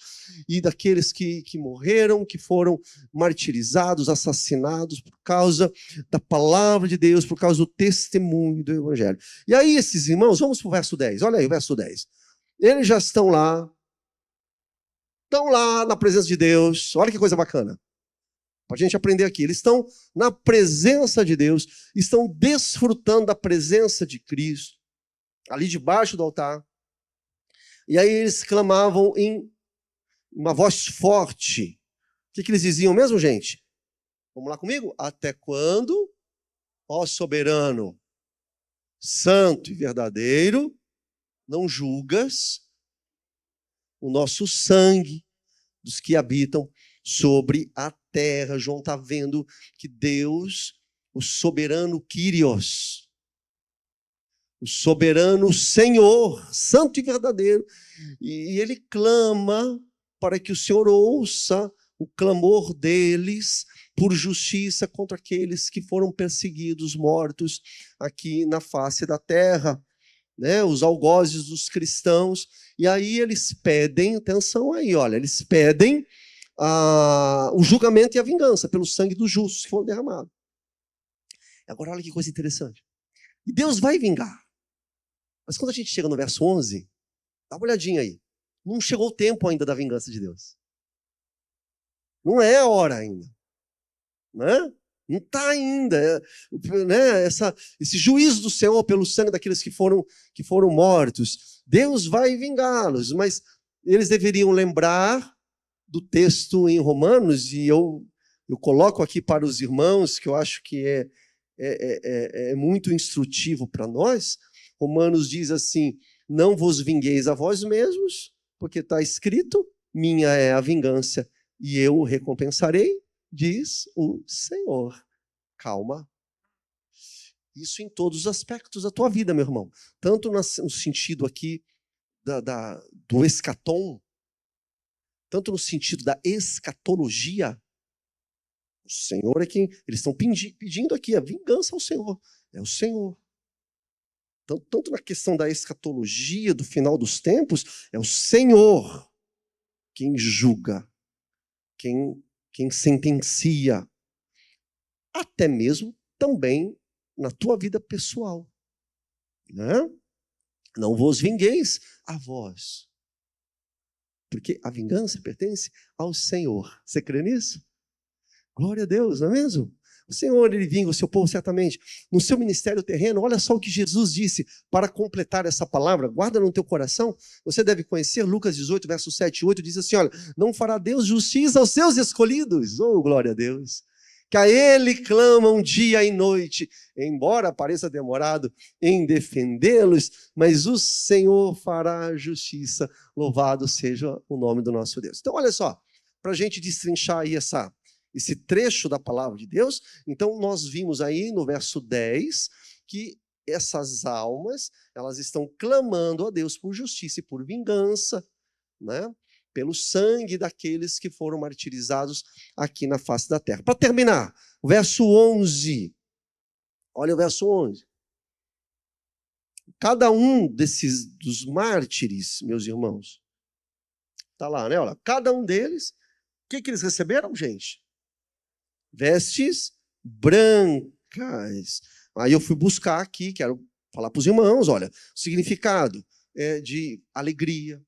e daqueles que morreram, que foram martirizados, assassinados por causa da palavra de Deus, por causa do testemunho do Evangelho. E aí, esses irmãos, vamos para o verso 10. Olha aí o verso 10. Eles já estão lá na presença de Deus. Olha que coisa bacana. Para a gente aprender aqui. Eles estão na presença de Deus, estão desfrutando da presença de Cristo, ali debaixo do altar. E aí eles clamavam em uma voz forte. O que eles diziam mesmo, gente? Vamos lá comigo? Até quando, ó soberano, santo e verdadeiro, não julgas o nosso sangue dos que habitam sobre a terra? João está vendo que Deus, o soberano Kyrios, o soberano Senhor, santo e verdadeiro, e ele clama para que o Senhor ouça o clamor deles por justiça contra aqueles que foram perseguidos, mortos aqui na face da terra, né? Os algozes dos cristãos. E aí eles pedem, atenção aí, olha, eles pedem o julgamento e a vingança pelo sangue dos justos que foram derramados. Agora olha que coisa interessante. E Deus vai vingar. Mas quando a gente chega no verso 11, dá uma olhadinha aí. Não chegou o tempo ainda da vingança de Deus. Não é a hora ainda. Né? Não está ainda. Né? Esse juízo do Senhor pelo sangue daqueles que foram mortos. Deus vai vingá-los, mas eles deveriam lembrar do texto em Romanos, e eu coloco aqui para os irmãos, que eu acho que é muito instrutivo para nós. Romanos diz assim: não vos vingueis a vós mesmos, porque está escrito, minha é a vingança e eu o recompensarei, diz o Senhor. Calma. Isso em todos os aspectos da tua vida, meu irmão. Tanto no sentido aqui do escatom, tanto no sentido da escatologia. O Senhor é quem... Eles estão pedindo aqui a vingança ao Senhor. É o Senhor. Tanto na questão da escatologia, do final dos tempos, é o Senhor quem julga, quem sentencia. Até mesmo também na tua vida pessoal. Né? Não vos vingueis a vós. Porque a vingança pertence ao Senhor. Você crê nisso? Glória a Deus, não é mesmo? O Senhor, Ele vinga o seu povo certamente. No seu ministério terreno, olha só o que Jesus disse para completar essa palavra. Guarda no teu coração. Você deve conhecer Lucas 18, versos 7 e 8. Diz assim, olha, não fará Deus justiça aos seus escolhidos. Oh, glória a Deus. que a ele clamam dia e noite, embora pareça demorado em defendê-los, mas o Senhor fará justiça, louvado seja o nome do nosso Deus. Então, olha só, para a gente destrinchar aí esse trecho da palavra de Deus, então nós vimos aí no verso 10 que essas almas, elas estão clamando a Deus por justiça e por vingança, né? Pelo sangue daqueles que foram martirizados aqui na face da terra. Para terminar, o verso 11. Olha o verso 11. Cada um dos mártires, meus irmãos, está lá, né? Olha, cada um deles, o que eles receberam, gente? Vestes brancas. Aí eu fui buscar aqui, quero falar para os irmãos, olha, o significado é de alegria,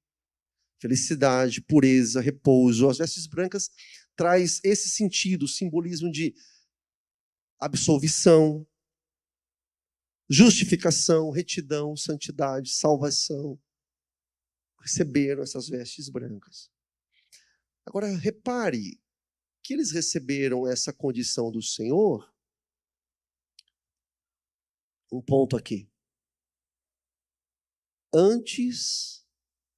felicidade, pureza, repouso. As vestes brancas traz esse sentido, simbolismo de absolvição, justificação, retidão, santidade, salvação. Receberam essas vestes brancas. Agora, repare que eles receberam essa condição do Senhor. Um ponto aqui. Antes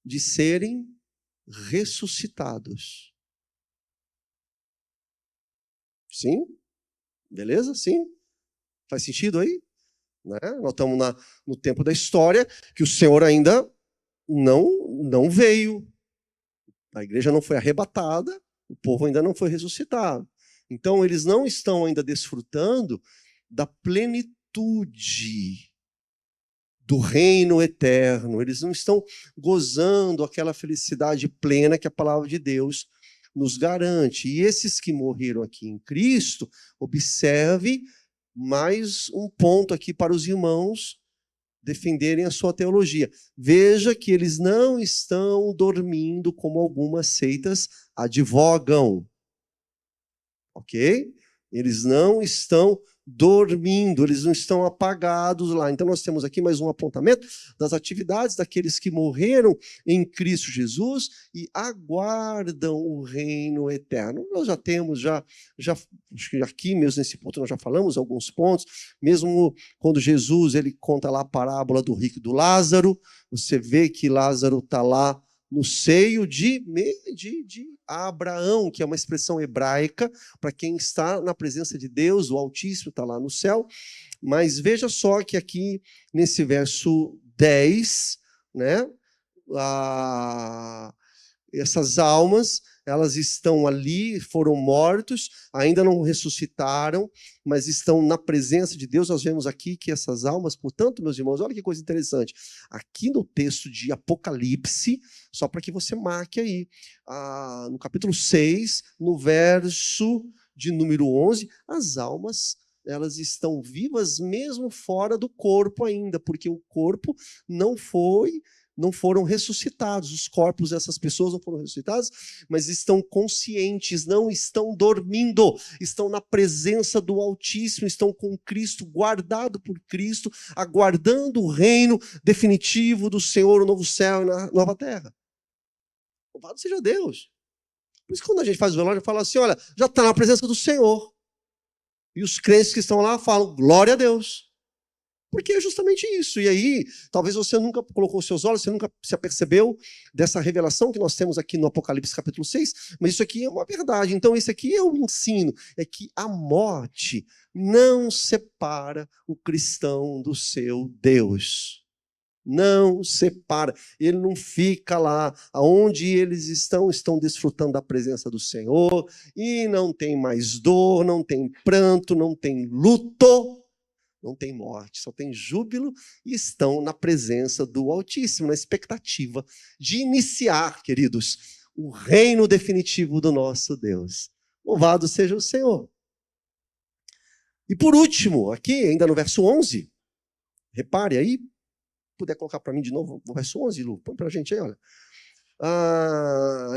de serem ressuscitados. Sim? Beleza? Sim? Faz sentido aí? Né? Nós estamos no tempo da história que o Senhor ainda não veio. A igreja não foi arrebatada, o povo ainda não foi ressuscitado. Então, eles não estão ainda desfrutando da plenitude do reino eterno. Eles não estão gozando aquela felicidade plena que a palavra de Deus nos garante. E esses que morreram aqui em Cristo, observe mais um ponto aqui para os irmãos defenderem a sua teologia. Veja que eles não estão dormindo como algumas seitas advogam. Ok? Eles não estão dormindo, eles não estão apagados lá. Então nós temos aqui mais um apontamento das atividades daqueles que morreram em Cristo Jesus e aguardam o reino eterno. Nós já temos, acho que aqui mesmo nesse ponto nós já falamos alguns pontos, mesmo quando Jesus ele conta lá a parábola do rico e do Lázaro, você vê que Lázaro está lá no seio de Abraão, que é uma expressão hebraica para quem está na presença de Deus, o Altíssimo está lá no céu. Mas veja só que aqui nesse verso 10, né, essas almas, elas estão ali, foram mortos, ainda não ressuscitaram, mas estão na presença de Deus. Nós vemos aqui que essas almas, portanto, meus irmãos, olha que coisa interessante. Aqui no texto de Apocalipse, só para que você marque aí, no capítulo 6, no verso de número 11, as almas, elas estão vivas mesmo fora do corpo ainda, porque o corpo não foram ressuscitados, os corpos dessas pessoas não foram ressuscitados, mas estão conscientes, não estão dormindo, estão na presença do Altíssimo, estão com Cristo, guardado por Cristo, aguardando o reino definitivo do Senhor, o novo céu e a nova terra. Louvado seja Deus. Por isso que quando a gente faz o velório, fala assim, olha, já está na presença do Senhor. E os crentes que estão lá falam, glória a Deus. Porque é justamente isso. E aí, talvez você nunca colocou os seus olhos, você nunca se apercebeu dessa revelação que nós temos aqui no Apocalipse capítulo 6, mas isso aqui é uma verdade. Então, esse aqui é o ensino, é que a morte não separa o cristão do seu Deus. Não separa. Ele não fica lá. Onde eles estão desfrutando da presença do Senhor, e não tem mais dor, não tem pranto, não tem luto. Não tem morte, só tem júbilo e estão na presença do Altíssimo, na expectativa de iniciar, queridos, o reino definitivo do nosso Deus. Louvado seja o Senhor. E por último, aqui ainda no verso 11, repare aí, puder colocar para mim de novo o verso 11, Lu, põe para a gente aí, olha.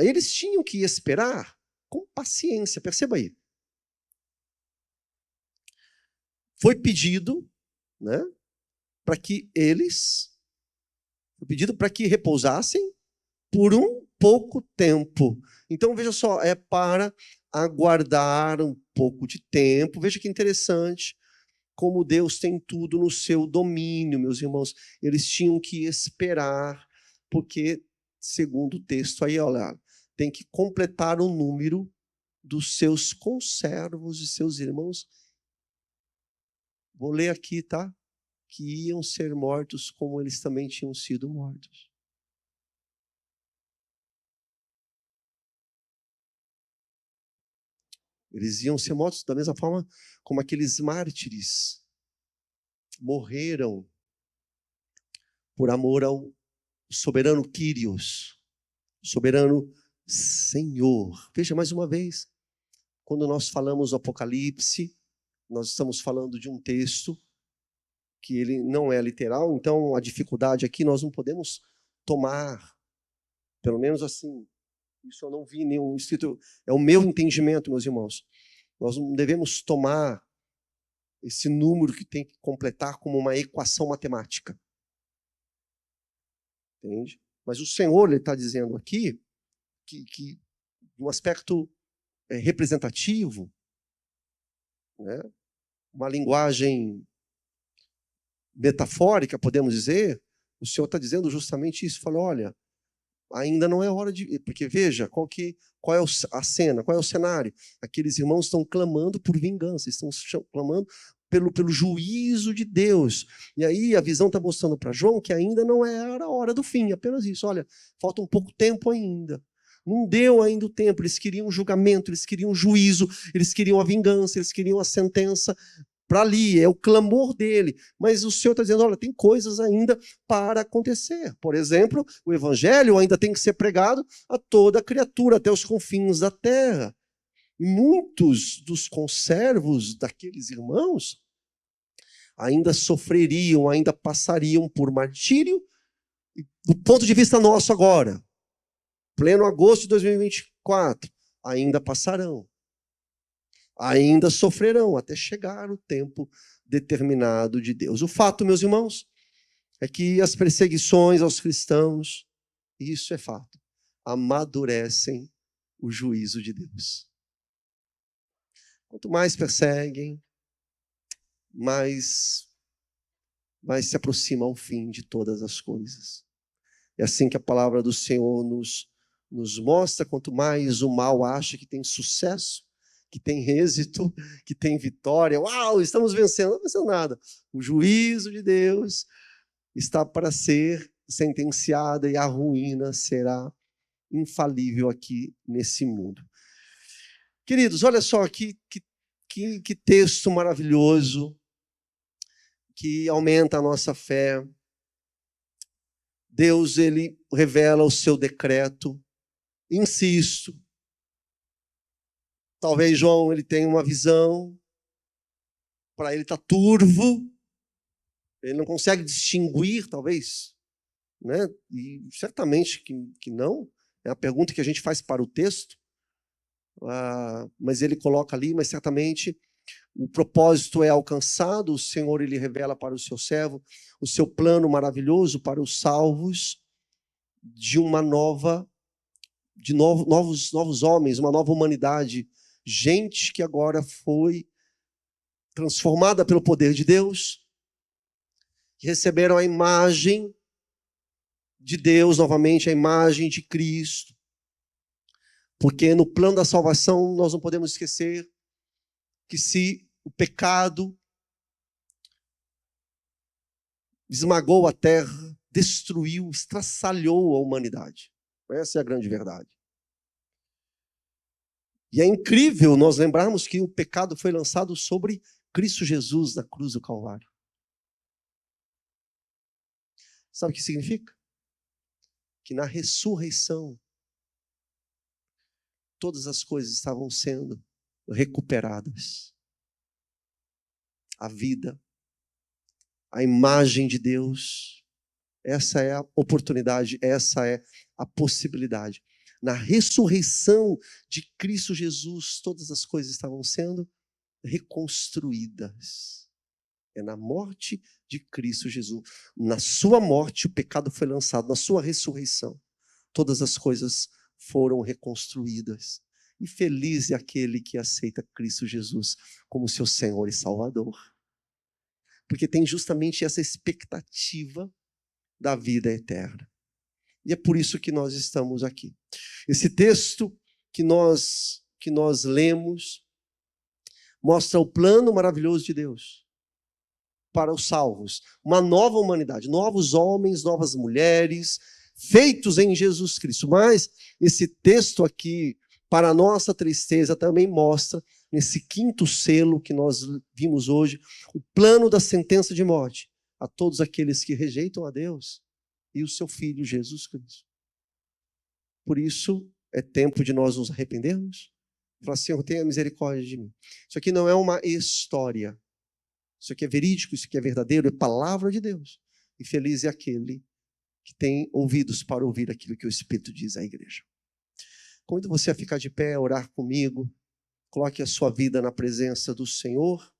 Eles tinham que esperar com paciência, perceba aí. Foi pedido, né, para que repousassem por um pouco tempo. Então, veja só, é para aguardar um pouco de tempo. Veja que interessante como Deus tem tudo no seu domínio, meus irmãos. Eles tinham que esperar, porque, segundo o texto aí, olha, tem que completar o número dos seus conservos e seus irmãos. Vou ler aqui, tá? Que iam ser mortos como eles também tinham sido mortos. Eles iam ser mortos da mesma forma como aqueles mártires morreram por amor ao soberano Quírios, soberano Senhor. Veja mais uma vez, quando nós falamos do Apocalipse, nós estamos falando de um texto que ele não é literal, então a dificuldade aqui nós não podemos tomar, pelo menos assim, isso eu não vi nenhum escrito, é o meu entendimento, meus irmãos. Nós não devemos tomar esse número que tem que completar como uma equação matemática. Entende? Mas o Senhor está dizendo aqui que um aspecto representativo, né? Uma linguagem metafórica, podemos dizer, o Senhor está dizendo justamente isso. Fala, olha, ainda não é hora de... Porque veja, qual é a cena, qual é o cenário? Aqueles irmãos estão clamando por vingança, estão clamando pelo juízo de Deus. E aí a visão está mostrando para João que ainda não era a hora do fim, apenas isso. Olha, falta um pouco tempo ainda. Não deu ainda o tempo, eles queriam julgamento, eles queriam juízo, eles queriam a vingança, eles queriam a sentença para ali, é o clamor dele. Mas o Senhor está dizendo, olha, tem coisas ainda para acontecer. Por exemplo, o evangelho ainda tem que ser pregado a toda criatura, até os confins da terra. E muitos dos conservos daqueles irmãos ainda sofreriam, ainda passariam por martírio. E, do ponto de vista nosso agora, pleno agosto de 2024, ainda passarão. Ainda sofrerão até chegar o tempo determinado de Deus. O fato, meus irmãos, é que as perseguições aos cristãos, isso é fato, amadurecem o juízo de Deus. Quanto mais perseguem, mais se aproxima ao fim de todas as coisas. É assim que a palavra do Senhor nos mostra. Quanto mais o mal acha que tem sucesso, que tem êxito, que tem vitória, uau, estamos vencendo, não vencendo nada. O juízo de Deus está para ser sentenciado e a ruína será infalível aqui nesse mundo. Queridos, olha só que texto maravilhoso que aumenta a nossa fé. Deus, ele revela o seu decreto. Insisto, talvez João ele tenha uma visão, para ele está turvo, ele não consegue distinguir, talvez, né? E certamente que não. É a pergunta que a gente faz para o texto, mas ele coloca ali, mas certamente o propósito é alcançado. O Senhor ele revela para o seu servo o seu plano maravilhoso para os salvos de uma novos homens, uma nova humanidade, gente que agora foi transformada pelo poder de Deus, que receberam a imagem de Deus novamente, a imagem de Cristo. Porque no plano da salvação nós não podemos esquecer que se o pecado esmagou a terra, destruiu, estraçalhou a humanidade. Essa é a grande verdade. E é incrível nós lembrarmos que o pecado foi lançado sobre Cristo Jesus na cruz do Calvário. Sabe o que significa? Que na ressurreição todas as coisas estavam sendo recuperadas. A vida, a imagem de Deus, essa é a oportunidade, essa é a possibilidade. Na ressurreição de Cristo Jesus, todas as coisas estavam sendo reconstruídas. É na morte de Cristo Jesus. Na sua morte, o pecado foi lançado. Na sua ressurreição, todas as coisas foram reconstruídas. E feliz é aquele que aceita Cristo Jesus como seu Senhor e Salvador. Porque tem justamente essa expectativa da vida eterna. E é por isso que nós estamos aqui. Esse texto que nós lemos mostra o plano maravilhoso de Deus para os salvos. Uma nova humanidade, novos homens, novas mulheres, feitos em Jesus Cristo. Mas esse texto aqui, para a nossa tristeza, também mostra, nesse quinto selo que nós vimos hoje, o plano da sentença de morte a todos aqueles que rejeitam a Deus e o seu Filho Jesus Cristo. Por isso, é tempo de nós nos arrependermos. Falar, Senhor, tenha misericórdia de mim. Isso aqui não é uma história. Isso aqui é verídico, isso aqui é verdadeiro, é palavra de Deus. E feliz é aquele que tem ouvidos para ouvir aquilo que o Espírito diz à igreja. Convido você a ficar de pé, a orar comigo. Coloque a sua vida na presença do Senhor.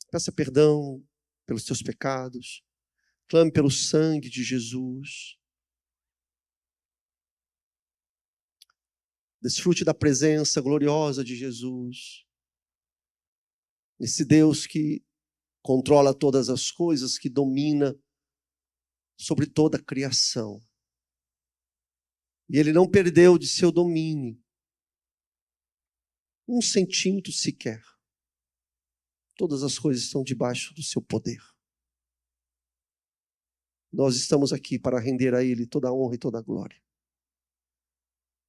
Peça perdão pelos teus pecados. Clame pelo sangue de Jesus. Desfrute da presença gloriosa de Jesus. Esse Deus que controla todas as coisas, que domina sobre toda a criação. E Ele não perdeu de seu domínio um centímetro sequer. Todas as coisas estão debaixo do seu poder. Nós estamos aqui para render a Ele toda a honra e toda a glória.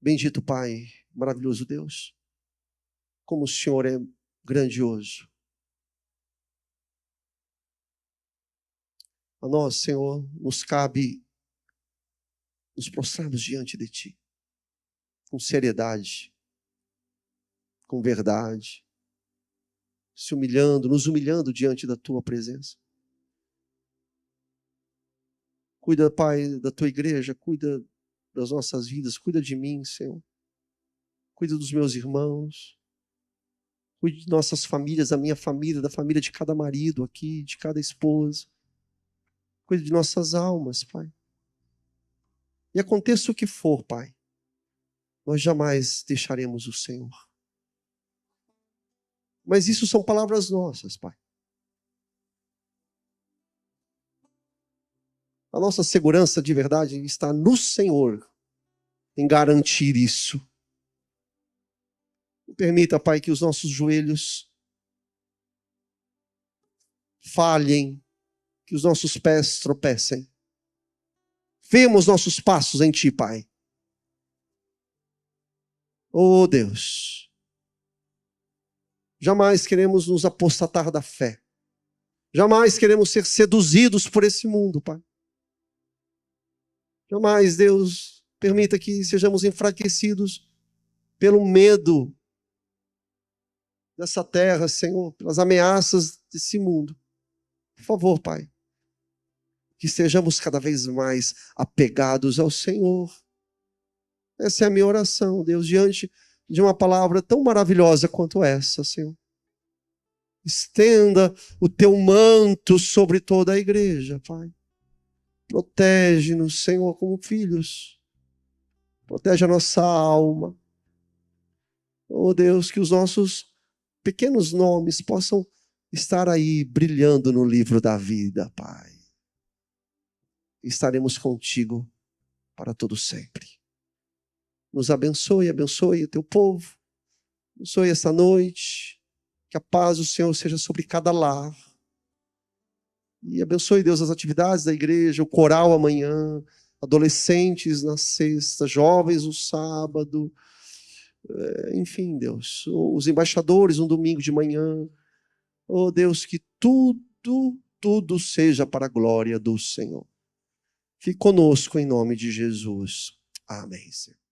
Bendito Pai, maravilhoso Deus, como o Senhor é grandioso. A nós, Senhor, nos cabe nos prostrarmos diante de Ti, com seriedade, com verdade, se humilhando, nos humilhando diante da Tua presença. Cuida, Pai, da Tua igreja, cuida das nossas vidas, cuida de mim, Senhor. Cuida dos meus irmãos, cuide de nossas famílias, da minha família, da família de cada marido aqui, de cada esposa. Cuide de nossas almas, Pai. E aconteça o que for, Pai, nós jamais deixaremos o Senhor. Mas isso são palavras nossas, Pai. A nossa segurança de verdade está no Senhor, em garantir isso. Permita, Pai, que os nossos joelhos falhem, que os nossos pés tropecem. Firma os nossos passos em Ti, Pai. Oh, Deus. Jamais queremos nos apostatar da fé. Jamais queremos ser seduzidos por esse mundo, Pai. Jamais, Deus, permita que sejamos enfraquecidos pelo medo dessa terra, Senhor, pelas ameaças desse mundo. Por favor, Pai, que sejamos cada vez mais apegados ao Senhor. Essa é a minha oração, Deus, diante de uma palavra tão maravilhosa quanto essa, Senhor. Estenda o Teu manto sobre toda a igreja, Pai. Protege-nos, Senhor, como filhos. Protege a nossa alma. Oh, Deus, que os nossos pequenos nomes possam estar aí brilhando no livro da vida, Pai. Estaremos contigo para todo sempre. Nos abençoe, abençoe o Teu povo. Abençoe essa noite. Que a paz do Senhor seja sobre cada lar. E abençoe, Deus, as atividades da igreja, o coral amanhã, adolescentes na sexta, jovens no sábado. Enfim, Deus, os embaixadores no domingo de manhã. Oh, Deus, que tudo seja para a glória do Senhor. Fique conosco em nome de Jesus. Amém, Senhor.